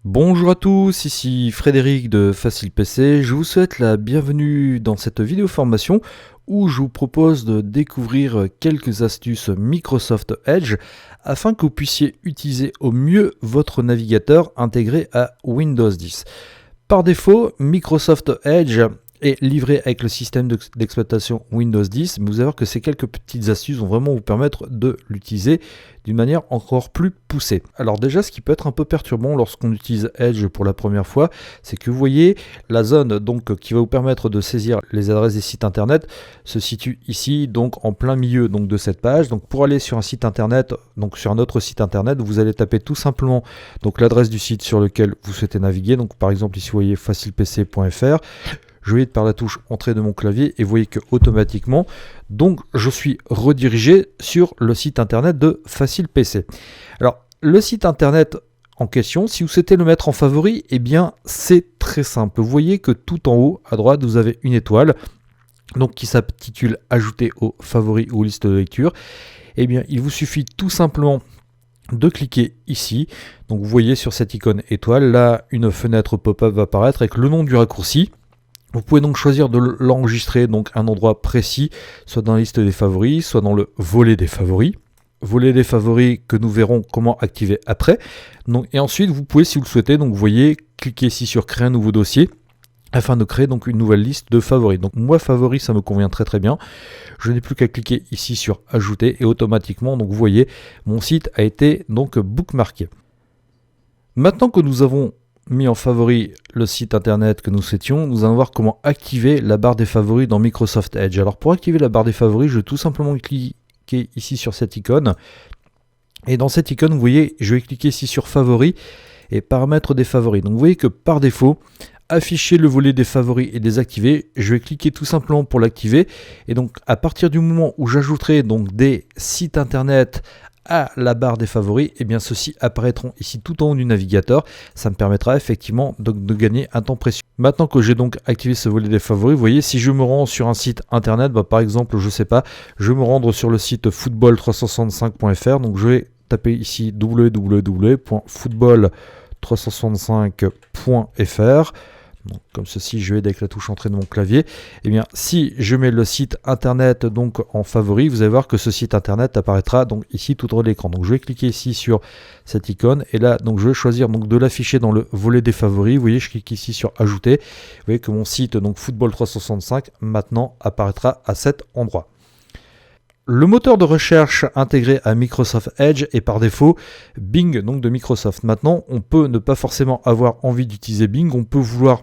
Bonjour à tous, ici Frédéric de Facile PC. Je vous souhaite la bienvenue dans cette vidéo formation où je vous propose de découvrir quelques astuces Microsoft Edge afin que vous puissiez utiliser au mieux votre navigateur intégré à Windows 10. Par défaut, Microsoft Edge est livré avec le système d'exploitation Windows 10, mais vous allez voir que ces quelques petites astuces vont vraiment vous permettre de l'utiliser d'une manière encore plus poussée. Alors déjà, ce qui peut être un peu perturbant lorsqu'on utilise Edge pour la première fois, c'est que vous voyez la zone donc qui va vous permettre de saisir les adresses des sites internet se situe ici, donc en plein milieu donc de cette page. Donc pour aller sur un site internet, donc sur un autre site internet, vous allez taper tout simplement donc l'adresse du site sur lequel vous souhaitez naviguer. Donc par exemple ici vous voyez facilepc.fr. Je vais par la touche entrée de mon clavier et vous voyez que automatiquement, donc je suis redirigé sur le site internet de Facile PC. Alors le site internet en question, si vous souhaitez le mettre en favori, eh bien c'est très simple. Vous voyez que tout en haut à droite vous avez une étoile donc qui s'intitule Ajouter aux favoris ou liste de lecture. Eh bien il vous suffit tout simplement de cliquer ici. Donc vous voyez sur cette icône étoile, là une fenêtre pop-up va apparaître avec le nom du raccourci. Vous pouvez donc choisir de l'enregistrer donc à un endroit précis, soit dans la liste des favoris, soit dans le volet des favoris. Volet des favoris que nous verrons comment activer après. Donc, et ensuite, vous pouvez, si vous le souhaitez, donc vous voyez, cliquer ici sur créer un nouveau dossier afin de créer donc une nouvelle liste de favoris. Donc moi, favoris, ça me convient très très bien. Je n'ai plus qu'à cliquer ici sur ajouter et automatiquement, donc vous voyez, mon site a été donc bookmarké. Maintenant que nous avons mis en favori le site internet que nous souhaitions, nous allons voir comment activer la barre des favoris dans Microsoft Edge. Alors pour activer la barre des favoris, je vais tout simplement cliquer ici sur cette icône. Et dans cette icône, vous voyez, je vais cliquer ici sur favoris et paramètres des favoris. Donc vous voyez que par défaut, afficher le volet des favoris et désactiver, je vais cliquer tout simplement pour l'activer. Et donc à partir du moment où j'ajouterai donc des sites internet à la barre des favoris, et bien ceux-ci apparaîtront ici tout en haut du navigateur. Ça me permettra effectivement de gagner un temps précieux. Maintenant que j'ai donc activé ce volet des favoris, vous voyez, si je me rends sur un site internet, par exemple, je sais pas, je vais me rendre sur le site football365.fr, donc je vais taper ici www.football365.fr. Donc, comme ceci, je vais avec la touche entrée de mon clavier. Et bien, si je mets le site internet donc en favori, vous allez voir que ce site internet apparaîtra donc ici tout en haut de l'écran. Donc, je vais cliquer ici sur cette icône et là, donc je vais choisir donc de l'afficher dans le volet des favoris. Vous voyez, je clique ici sur ajouter. Vous voyez que mon site donc Football 365 maintenant apparaîtra à cet endroit. Le moteur de recherche intégré à Microsoft Edge est par défaut Bing donc de Microsoft. Maintenant, on peut ne pas forcément avoir envie d'utiliser Bing, on peut vouloir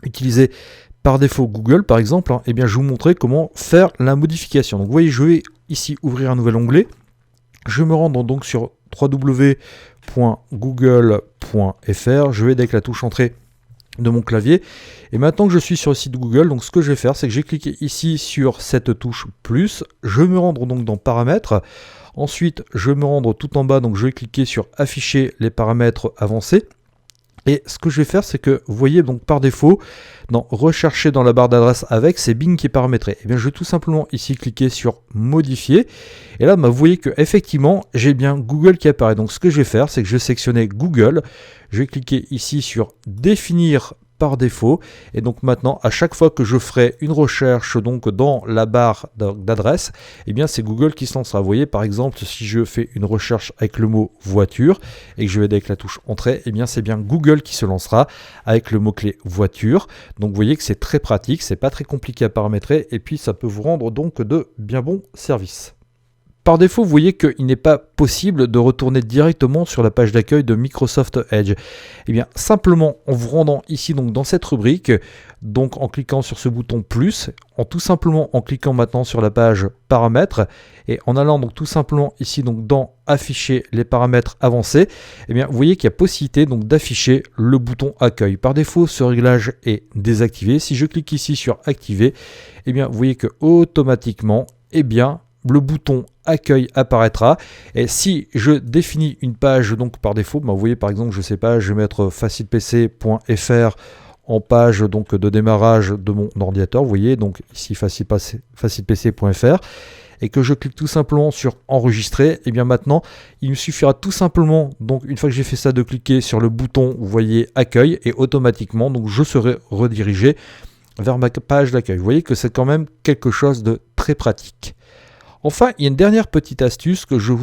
utiliser par défaut Google par exemple. Eh bien, je vais vous montrer comment faire la modification. Donc, vous voyez, je vais ici ouvrir un nouvel onglet. Je vais me rendre donc sur www.google.fr. Je vais avec la touche entrée de mon clavier. Et maintenant que je suis sur le site Google, donc ce que je vais faire, c'est que j'ai cliqué ici sur cette touche plus. Je vais me rendre donc dans paramètres. Ensuite, je vais me rendre tout en bas, donc je vais cliquer sur afficher les paramètres avancés. Et ce que je vais faire, c'est que vous voyez donc par défaut, dans rechercher dans la barre d'adresse avec, c'est Bing qui est paramétré. Et bien je vais tout simplement ici cliquer sur modifier. Et là, vous voyez que effectivement, j'ai bien Google qui apparaît. Donc ce que je vais faire, c'est que je vais sélectionner Google. Je vais cliquer ici sur définir par défaut. Et donc maintenant, à chaque fois que je ferai une recherche donc dans la barre d'adresse, eh bien c'est Google qui se lancera. Vous voyez par exemple, si je fais une recherche avec le mot voiture et que je vais avec la touche entrée, eh bien c'est bien Google qui se lancera avec le mot-clé voiture. Donc vous voyez que c'est très pratique, c'est pas très compliqué à paramétrer et puis ça peut vous rendre donc de bien bons services. Par défaut, vous voyez qu'il n'est pas possible de retourner directement sur la page d'accueil de Microsoft Edge. Eh bien, simplement en vous rendant ici donc dans cette rubrique, donc en cliquant sur ce bouton plus, tout simplement en cliquant maintenant sur la page paramètres et en allant donc tout simplement ici donc dans afficher les paramètres avancés, eh bien vous voyez qu'il y a possibilité donc d'afficher le bouton accueil. Par défaut, ce réglage est désactivé. Si je clique ici sur activer, eh bien vous voyez que automatiquement, eh bien le bouton accueil apparaîtra et si je définis une page donc par défaut, vous voyez par exemple, je sais pas, je vais mettre facilepc.fr en page donc de démarrage de mon ordinateur, vous voyez donc ici facilepc.fr et que je clique tout simplement sur enregistrer, et bien maintenant il me suffira tout simplement, donc une fois que j'ai fait ça, de cliquer sur le bouton, vous voyez, accueil, et automatiquement donc je serai redirigé vers ma page d'accueil. Vous voyez que c'est quand même quelque chose de très pratique. Enfin, il y a une dernière petite astuce que je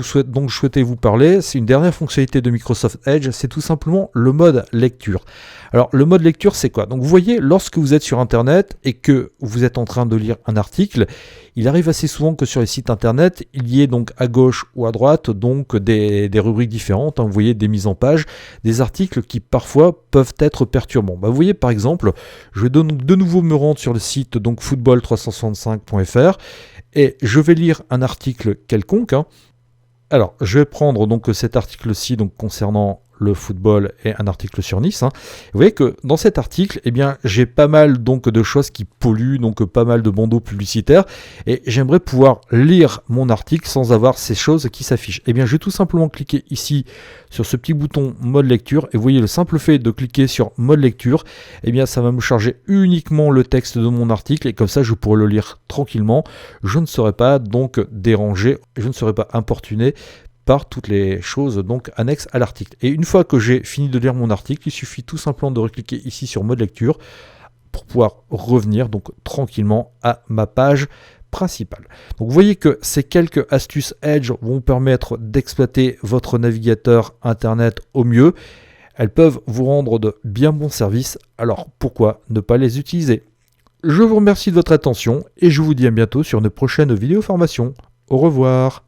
souhaitais vous parler. C'est une dernière fonctionnalité de Microsoft Edge, c'est tout simplement le mode lecture. Alors, le mode lecture, c'est quoi? Donc, vous voyez, lorsque vous êtes sur Internet et que vous êtes en train de lire un article, il arrive assez souvent que sur les sites Internet, il y ait donc à gauche ou à droite donc des rubriques différentes. Vous voyez, des mises en page, des articles qui parfois peuvent être perturbants. Vous voyez, par exemple, je vais de nouveau me rendre sur le site donc football365.fr. Et je vais lire un article quelconque. Alors, je vais prendre donc cet article-ci donc concernant le football et un article sur Nice. Vous voyez que dans cet article, eh bien, j'ai pas mal donc de choses qui polluent, donc pas mal de bandeaux publicitaires, et j'aimerais pouvoir lire mon article sans avoir ces choses qui s'affichent. Eh bien, je vais tout simplement cliquer ici sur ce petit bouton mode lecture, et vous voyez le simple fait de cliquer sur mode lecture, eh bien, ça va me charger uniquement le texte de mon article, et comme ça, je pourrai le lire tranquillement. Je ne serai pas donc dérangé, je ne serai pas importuné par toutes les choses donc annexes à l'article. Et une fois que j'ai fini de lire mon article, il suffit tout simplement de recliquer ici sur mode lecture pour pouvoir revenir donc tranquillement à ma page principale. Donc vous voyez que ces quelques astuces Edge vont vous permettre d'exploiter votre navigateur internet au mieux. Elles peuvent vous rendre de bien bons services, alors pourquoi ne pas les utiliser? Je vous remercie de votre attention et je vous dis à bientôt sur une prochaine vidéo formation. Au revoir.